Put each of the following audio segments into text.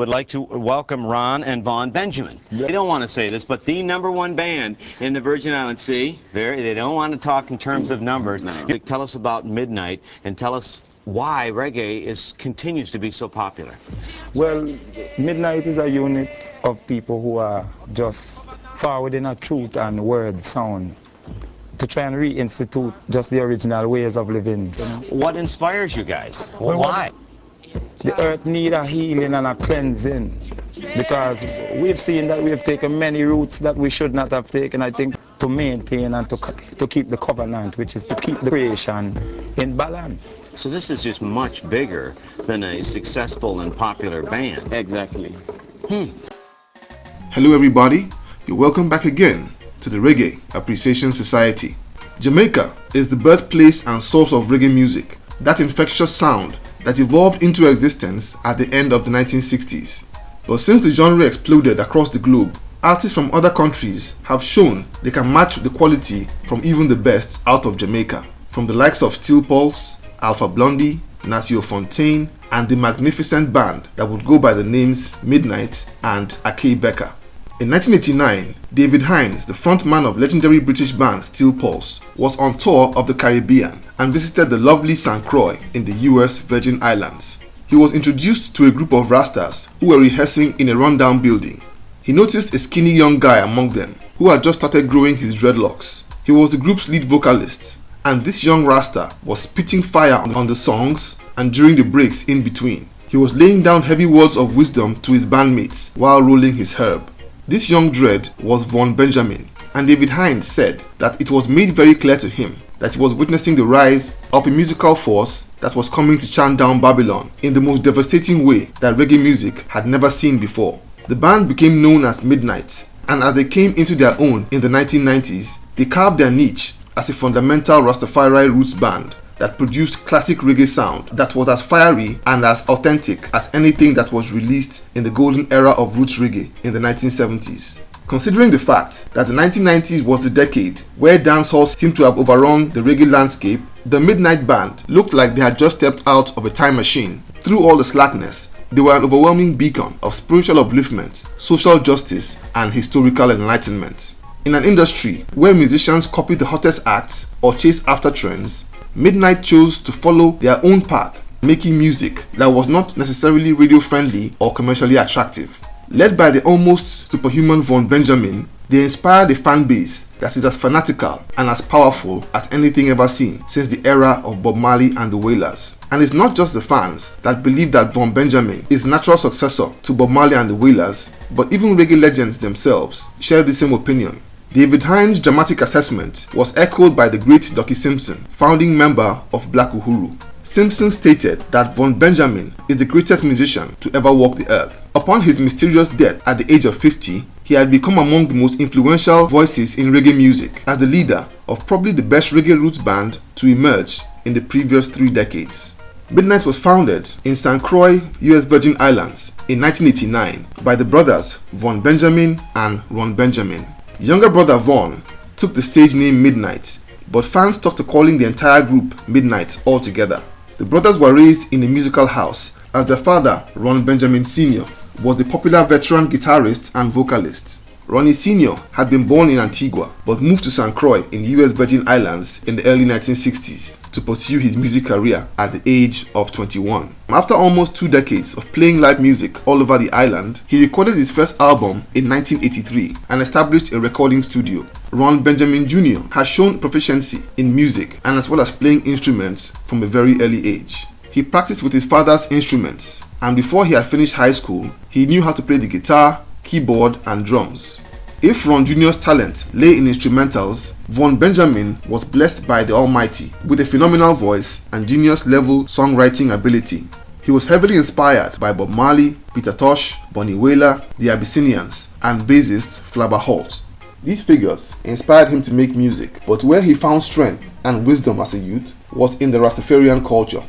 would like to welcome Ron and Vaughn Benjamin. Yep. They don't want to say this, but the #1 band in the Virgin Islands. See, they don't want to talk in terms of numbers. No. Tell us about Midnite and tell us why reggae continues to be so popular. Well, Midnite is a unit of people who are just forward in a truth and word sound to try and reinstitute just the original ways of living. You know? What inspires you guys? Well, why? The earth needs a healing and a cleansing, because we've seen that we have taken many routes that we should not have taken, I think, to maintain and to keep the covenant, which is to keep the creation in balance. So this is just much bigger than a successful and popular band. Exactly. Hello everybody, you're welcome back again to the Reggae Appreciation Society. Jamaica is the birthplace and source of reggae music, that infectious sound that evolved into existence at the end of the 1960s. But since the genre exploded across the globe, artists from other countries have shown they can match the quality from even the best out of Jamaica, from the likes of Steel Pulse, Alpha Blondy, Nasio Fontaine, and the magnificent band that would go by the names Midnite and Akae Beka. In 1989, David Hines, the frontman of legendary British band Steel Pulse, was on tour of the Caribbean and visited the lovely St. Croix in the U.S. Virgin Islands. He was introduced to a group of Rastas who were rehearsing in a rundown building. He noticed a skinny young guy among them who had just started growing his dreadlocks. He was the group's lead vocalist, and this young Rasta was spitting fire on the songs and during the breaks in between. He was laying down heavy words of wisdom to his bandmates while rolling his herb. This young dread was Vaughn Benjamin, and David Hines said that it was made very clear to him that he was witnessing the rise of a musical force that was coming to chant down Babylon in the most devastating way that reggae music had never seen before. The band became known as Midnite, and as they came into their own in the 1990s, they carved their niche as a fundamental Rastafari roots band that produced classic reggae sound that was as fiery and as authentic as anything that was released in the golden era of roots reggae in the 1970s. Considering the fact that the 1990s was the decade where dancehall seemed to have overrun the reggae landscape, the Midnite band looked like they had just stepped out of a time machine. Through all the slackness, they were an overwhelming beacon of spiritual upliftment, social justice, and historical enlightenment. In an industry where musicians copy the hottest acts or chase after trends, Midnite chose to follow their own path, making music that was not necessarily radio-friendly or commercially attractive. Led by the almost superhuman Vaughn Benjamin, they inspired a fan base that is as fanatical and as powerful as anything ever seen since the era of Bob Marley and the Wailers. And it's not just the fans that believe that Vaughn Benjamin is natural successor to Bob Marley and the Wailers, but even reggae legends themselves share the same opinion. David Hines' dramatic assessment was echoed by the great Ducky Simpson, founding member of Black Uhuru. Simpson stated that Vaughn Benjamin is the greatest musician to ever walk the earth. Upon his mysterious death at the age of 50, he had become among the most influential voices in reggae music as the leader of probably the best reggae roots band to emerge in the previous 3 decades. Midnite was founded in St. Croix, U.S. Virgin Islands in 1989 by the brothers Vaughn Benjamin and Ron Benjamin. Younger brother Vaughn took the stage name Midnite, but fans stuck to calling the entire group Midnite altogether. The brothers were raised in a musical house as their father, Ron Benjamin Sr., was a popular veteran guitarist and vocalist. Ronnie Sr. had been born in Antigua but moved to St. Croix in the U.S. Virgin Islands in the early 1960s to pursue his music career at the age of 21. After almost 2 decades of playing live music all over the island, he recorded his first album in 1983 and established a recording studio. Ron Benjamin Jr. has shown proficiency in music and as well as playing instruments from a very early age. He practiced with his father's instruments, and before he had finished high school, he knew how to play the guitar, keyboard, and drums. If Ron Jr.'s talent lay in instrumentals, Vaughn Benjamin was blessed by the Almighty with a phenomenal voice and genius-level songwriting ability. He was heavily inspired by Bob Marley, Peter Tosh, Bonnie Wailer, the Abyssinians, and bassist Flabba Holt. These figures inspired him to make music, but where he found strength and wisdom as a youth was in the Rastafarian culture.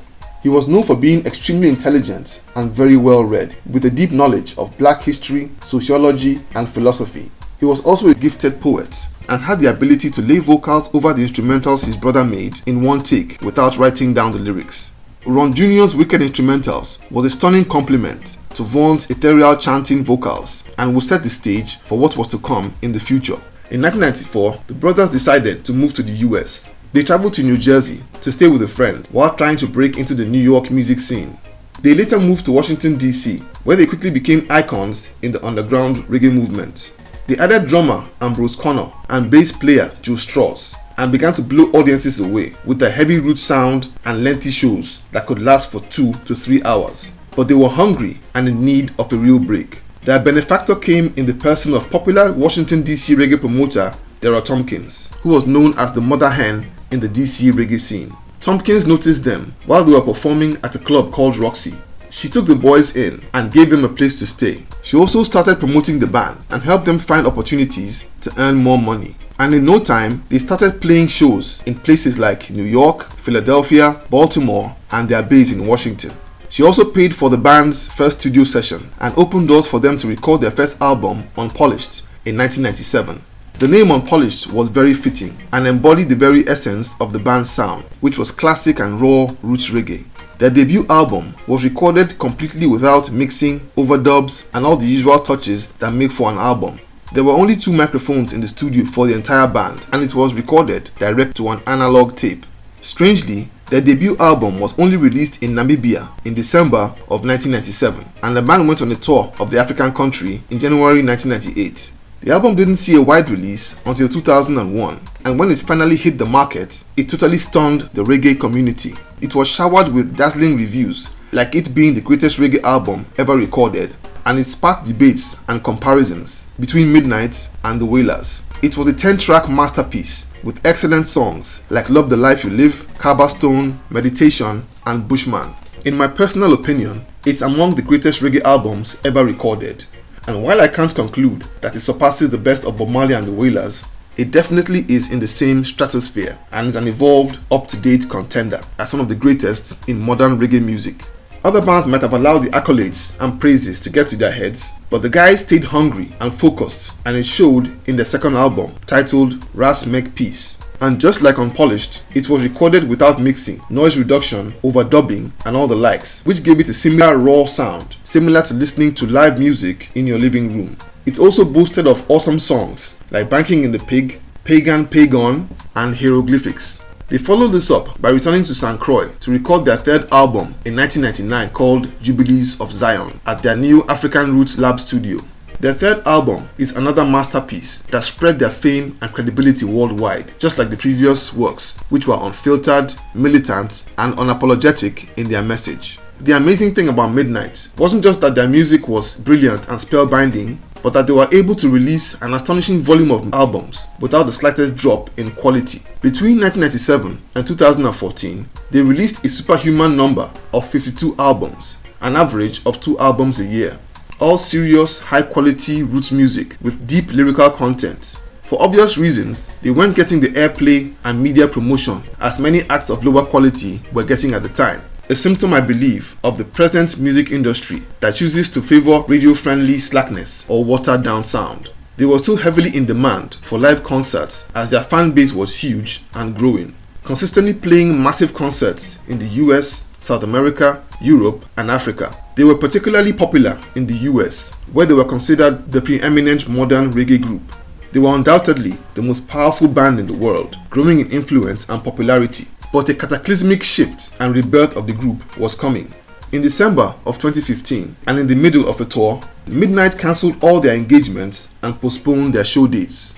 He was known for being extremely intelligent and very well read, with a deep knowledge of black history, sociology, and philosophy. He was also a gifted poet and had the ability to lay vocals over the instrumentals his brother made in one take without writing down the lyrics. Ron Jr.'s wicked instrumentals was a stunning compliment to Vaughn's ethereal chanting vocals and would set the stage for what was to come in the future. In 1994, the brothers decided to move to the US. They traveled to New Jersey to stay with a friend while trying to break into the New York music scene. They later moved to Washington, D.C., where they quickly became icons in the underground reggae movement. They added drummer Ambrose Connor and bass player Joe Strauss and began to blow audiences away with their heavy root sound and lengthy shows that could last for 2 to 3 hours. But they were hungry and in need of a real break. Their benefactor came in the person of popular Washington, D.C. reggae promoter Dara Tompkins, who was known as the mother hen in the DC reggae scene. Tompkins noticed them while they were performing at a club called Roxy. She took the boys in and gave them a place to stay. She also started promoting the band and helped them find opportunities to earn more money. And in no time, they started playing shows in places like New York, Philadelphia, Baltimore, and their base in Washington. She also paid for the band's first studio session and opened doors for them to record their first album, Unpolished, in 1997. The name Unpolished was very fitting and embodied the very essence of the band's sound, which was classic and raw roots reggae. Their debut album was recorded completely without mixing, overdubs, and all the usual touches that make for an album. There were only 2 microphones in the studio for the entire band, and it was recorded direct to an analog tape. Strangely, their debut album was only released in Namibia in December of 1997, and the band went on a tour of the African country in January 1998. The album didn't see a wide release until 2001, and when it finally hit the market, it totally stunned the reggae community. It was showered with dazzling reviews, like it being the greatest reggae album ever recorded, and it sparked debates and comparisons between Midnite and the Wailers. It was a 10-track masterpiece with excellent songs like Love the Life You Live, Kaba Stone, Meditation, and Bushman. In my personal opinion, it's among the greatest reggae albums ever recorded. And while I can't conclude that it surpasses the best of Bob Marley and the Wailers, it definitely is in the same stratosphere and is an evolved, up-to-date contender as one of the greatest in modern reggae music. Other bands might have allowed the accolades and praises to get to their heads, but the guys stayed hungry and focused, and it showed in their second album titled Ras Make Peace. And just like Unpolished, it was recorded without mixing, noise reduction, overdubbing, and all the likes, which gave it a similar raw sound, similar to listening to live music in your living room. It also boasted of awesome songs like Banking in the Pig, Pagan Pagon, and Hieroglyphics. They followed this up by returning to St. Croix to record their third album in 1999 called Jubilees of Zion at their new African Roots Lab studio. Their third album is another masterpiece that spread their fame and credibility worldwide, just like the previous works, which were unfiltered, militant, and unapologetic in their message. The amazing thing about Midnite wasn't just that their music was brilliant and spellbinding, but that they were able to release an astonishing volume of albums without the slightest drop in quality. Between 1997 and 2014, they released a superhuman number of 52 albums, an average of 2 albums a year. All serious, high-quality roots music with deep lyrical content. For obvious reasons, they weren't getting the airplay and media promotion as many acts of lower quality were getting at the time. A symptom, I believe, of the present music industry that chooses to favor radio-friendly slackness or watered-down sound. They were still heavily in demand for live concerts as their fan base was huge and growing, consistently playing massive concerts in the US, South America, Europe, and Africa. They were particularly popular in the US, where they were considered the preeminent modern reggae group. They were undoubtedly the most powerful band in the world, growing in influence and popularity. But a cataclysmic shift and rebirth of the group was coming. In December of 2015, and in the middle of a tour, Midnite cancelled all their engagements and postponed their show dates.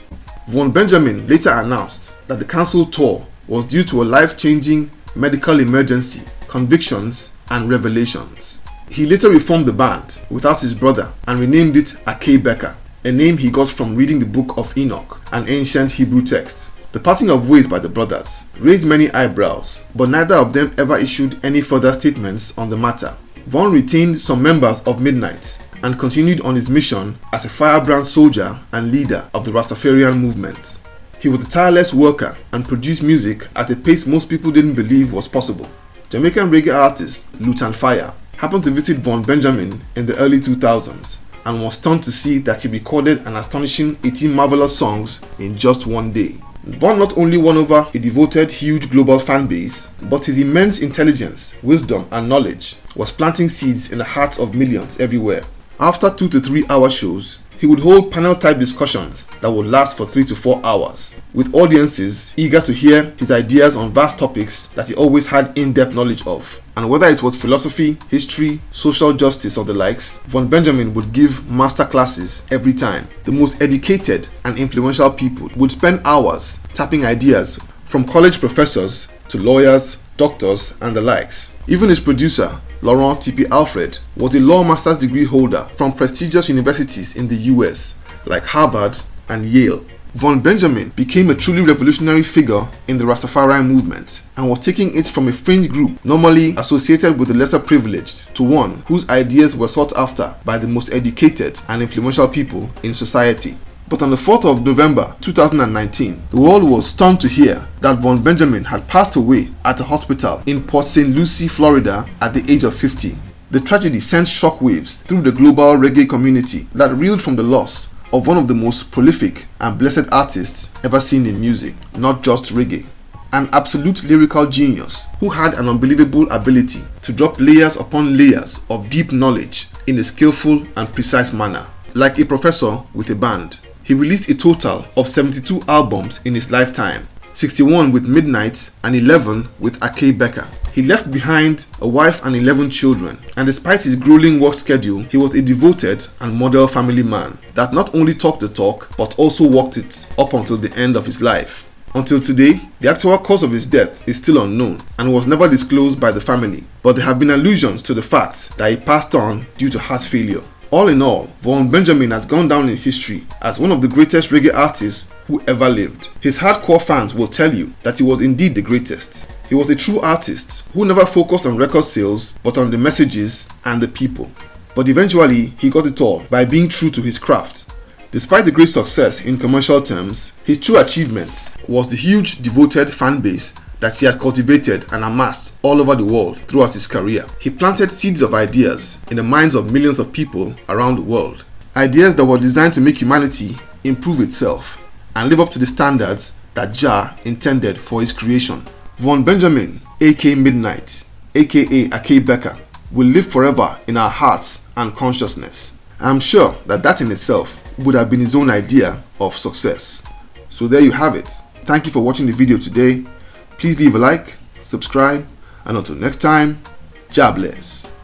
Vaughn Benjamin later announced that the cancelled tour was due to a life-changing medical emergency, convictions, and revelations. He later reformed the band without his brother and renamed it Akae Beka, a name he got from reading the Book of Enoch, an ancient Hebrew text. The parting of ways by the brothers raised many eyebrows, but neither of them ever issued any further statements on the matter. Vaughn retained some members of Midnite and continued on his mission as a firebrand soldier and leader of the Rastafarian movement. He was a tireless worker and produced music at a pace most people didn't believe was possible. Jamaican reggae artist Lutan Fyah happened to visit Vaughn Benjamin in the early 2000s and was stunned to see that he recorded an astonishing 18 marvelous songs in just one day. Vaughn not only won over a devoted, huge global fan base, but his immense intelligence, wisdom, and knowledge was planting seeds in the hearts of millions everywhere. After 2 to 3 hour shows, he would hold panel-type discussions that would last for 3 to 4 hours, with audiences eager to hear his ideas on vast topics that he always had in-depth knowledge of. And whether it was philosophy, history, social justice, or the likes, Vaughn Benjamin would give master classes every time. The most educated and influential people would spend hours tapping ideas from college professors to lawyers, doctors, and the likes. Even his producer, Laurent T.P. Alfred, was a law master's degree holder from prestigious universities in the US like Harvard and Yale. Vaughn Benjamin became a truly revolutionary figure in the Rastafari movement and was taking it from a fringe group normally associated with the lesser privileged to one whose ideas were sought after by the most educated and influential people in society. But on the 4th of November 2019, the world was stunned to hear that Vaughn Benjamin had passed away at a hospital in Port St. Lucie, Florida at the age of 50. The tragedy sent shockwaves through the global reggae community that reeled from the loss of one of the most prolific and blessed artists ever seen in music, not just reggae. An absolute lyrical genius who had an unbelievable ability to drop layers upon layers of deep knowledge in a skillful and precise manner, like a professor with a band. He released a total of 72 albums in his lifetime, 61 with Midnite and 11 with Akae Beka. He left behind a wife and 11 children, and despite his grueling work schedule, he was a devoted and model family man that not only talked the talk but also walked it up until the end of his life. Until today, the actual cause of his death is still unknown and was never disclosed by the family, but there have been allusions to the fact that he passed on due to heart failure. All in all, Vaughn Benjamin has gone down in history as one of the greatest reggae artists who ever lived. His hardcore fans will tell you that he was indeed the greatest. He was a true artist who never focused on record sales but on the messages and the people. But eventually, he got it all by being true to his craft. Despite the great success in commercial terms, his true achievement was the huge devoted fan base that he had cultivated and amassed all over the world throughout his career. He planted seeds of ideas in the minds of millions of people around the world. Ideas that were designed to make humanity improve itself and live up to the standards that Jah intended for his creation. Vaughn Benjamin, aka Midnite, aka Akae Beka, will live forever in our hearts and consciousness. I'm sure that in itself would have been his own idea of success. So there you have it. Thank you for watching the video today. Please leave a like, subscribe, and until next time, Jah bless.